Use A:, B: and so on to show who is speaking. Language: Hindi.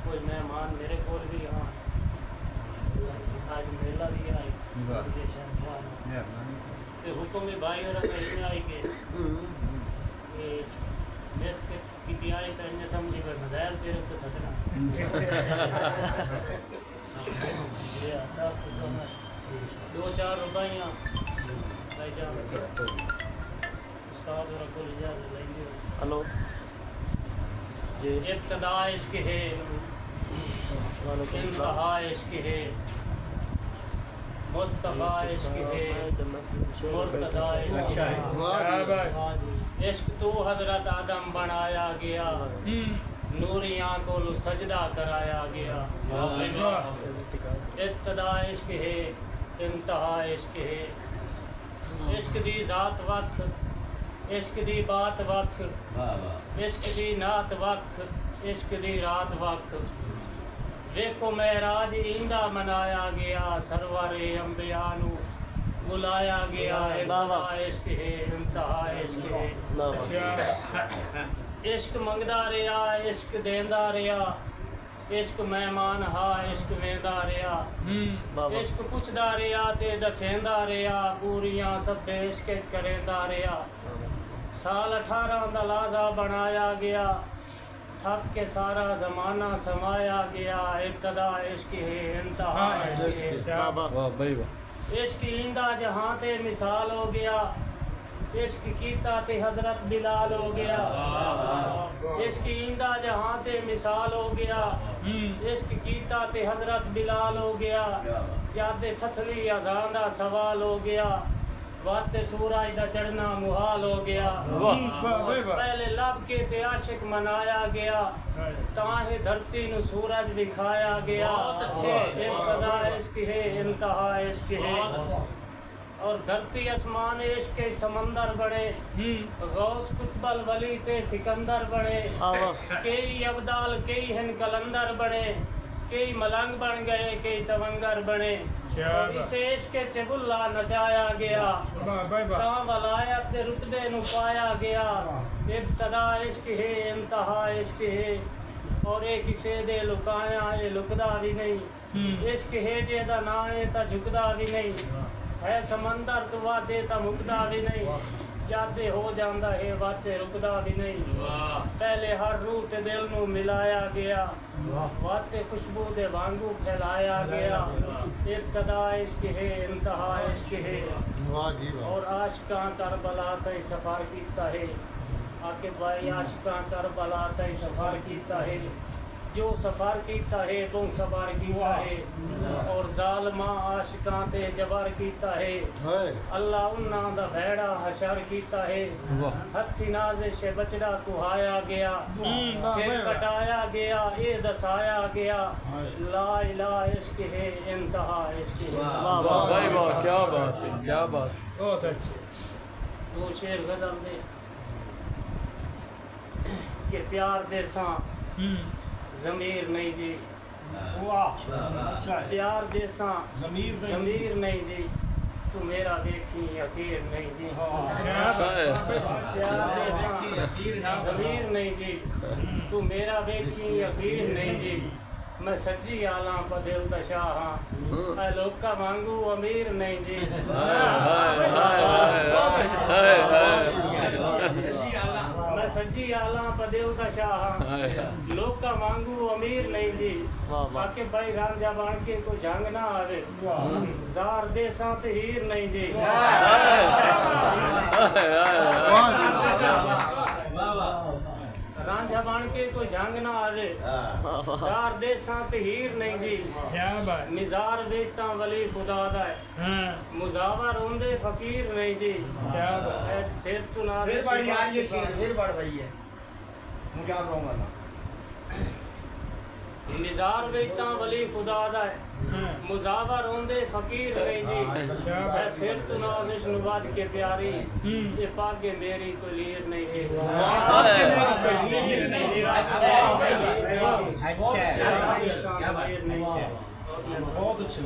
A: कोई मेहमान मेरे को भी हाँ आज मेला भी आई हुक्म भी भाई और आई के देश के किती आई तो इन्हें समझी पर मजाल तेरे तो सचना ये सब दो चार रुपया भाई जान उस्ताद और को इजाजत लेंगे हेलो जी इब्तिदा इश्क है इंतहा इश्क है मुस्तफा इश्क है मुर्तदा इश्क है इश्क तो हजरत आदम बनाया गया नूरी आंखों को सजदा कराया गया इब्तिदा इश्क है इंतहा इश्क है इश्क दी जात वक्त इश्क दी बात वक्त इश्क दी नात वक्त इश्क दी रात वक्त देखो महराज इंदा मनाया गया सरवर अंबिया नू बुलाया गया इश्क है इंतहा इश्क है इश्क मंगदा रहा इश्क देंदा रहा इश्क मेहमान हा इश्क वेंदा रहा इश्क पुछदा रहा ते दसेंदा रहा पूरियां सब इश्क करेंदा रहा साल 18 दा लाजा बनाया गया थक के सारा जमाना समाया गया इब्तिदा इश्क है इंतहा इश्क है इश्क इंदा जहां ते मिसाल हो गया इश्क कीता ते हजरत बिलाल हो गया इश्क इंदा जहां ते मिसाल हो गया इश्क कीता ते हजरत बिलाल हो गया याद थथली अज़ान दा सवाल हो गया वाते सूरज दा चढ़ना मुहाल हो गया पहले लब के ते आशिक मनाया गया ताहे धरती नु सूरज दिखाया गया इब्तिदा इश्क है इंतहा इश्क है और धरती आसमान इश्क के समंदर बने गौस कुतबल वली ते सिकंदर बने कई अब्दाल कई हिन कलंदर बने कई मलंग बन गए कई तवंगर बने इस इश्क के चबुल्ला नचाया गया वलायत दे रुतबे नु पाया गया इब्तिदा इश्क है इंतहा इश्क है और ये किसे दे लुकाया ये लुकदा भी नहीं इश्क है जेदा ना है ता झुकदा भी नहीं है समंदर तो वादे ता मुकदा भी नहीं यादे हो जांदा है वाते रुकदा भी नहीं पहले हर रूह ते दिल नू मिलाया गया वाते खुशबू दे वांगू फैलाया गया इब्तिदा इश्क है इंतहा इश्क है और आशिकां करबला तई सफर कीता है आके भाई आशिकां करबला तई सफर कीता है जो सफर कीता है वो सफर कीता है और जालमा आशिकां ते जबर कीता है अल्लाह उन्ना दा भेड़ा हशर कीता है हथी नाज़िश बचड़ा कुहाया गया सिर कटाया गया ये दसाया गया ला इलाहा इश्क है इंतहा इश्क है
B: भाई वाह क्या बात है क्या बात
A: बहुत अच्छे दो शेर गजल दे के प्यार दे सा ज़मीर नहीं जी प्यार देसा ज़मीर नहीं जी तू मेरा देखी यकीर नहीं जी प्यार देसा ज़मीर नहीं जी तू मेरा देखी यकीर नहीं जी मैं सज्जी आला पर दिल दा शाह हां लोका मांगू अमीर नहीं जी मैं सज्जी आला पर दिल दा शाह लोका मांगू अमीर नहीं जी बाकी भाई रांझा बन के कोई जंग ना आवे जार दे साथ हीर नहीं जी रांझा बन के कोई जंग ना आवे जार दे साथ हीर नहीं जी निजार बेटा वली खुदा दा है मुजावर होंदे फकीर नहीं जी सिर तू ना
C: फिर बड़ी यार ये शेर फिर बढ़ रही है मुझे आप रहूंगा ना
A: निजार बेटा वली खुदा दा है मुजावर होंदे फकीर नहीं जी मैं सिर तू नाज़िश नवाद के प्यारी ये पागे मेरी कोई लीर नहीं जी
C: क्या बात है। बहुत अच्छा।